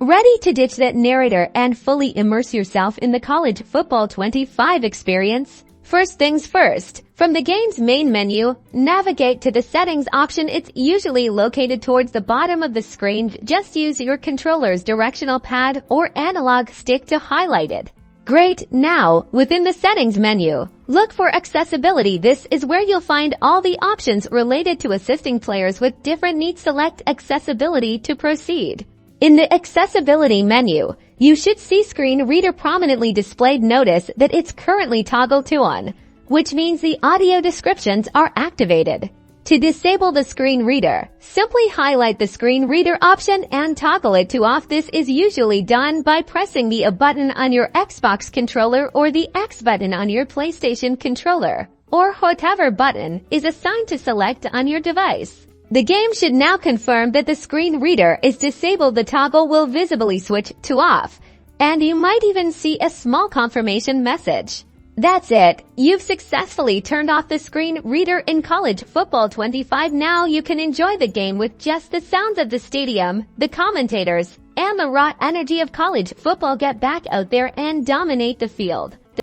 Ready to ditch that narrator and fully immerse yourself in the College Football 25 experience? First things first, from the game's main menu, navigate to the settings option. It's usually located towards the bottom of the screen. Just use your controller's directional pad or analog stick to highlight it. Great! Now, within the settings menu, look for accessibility. This is where you'll find all the options related to assisting players with different needs. Select accessibility to proceed. In the accessibility menu, you should see screen reader prominently displayed. Notice that it's currently toggled to on, which means the audio descriptions are activated. To disable the screen reader, simply highlight the screen reader option and toggle it to off. This is usually done by pressing the A button on your Xbox controller or the X button on your PlayStation controller, or whatever button is assigned to select on your device. The game should now confirm that the screen reader is disabled. The toggle will visibly switch to off, and you might even see a small confirmation message. That's it. You've successfully turned off the screen reader in College Football 25. Now you can enjoy the game with just the sounds of the stadium, the commentators, and the raw energy of college football. Get back out there and dominate the field.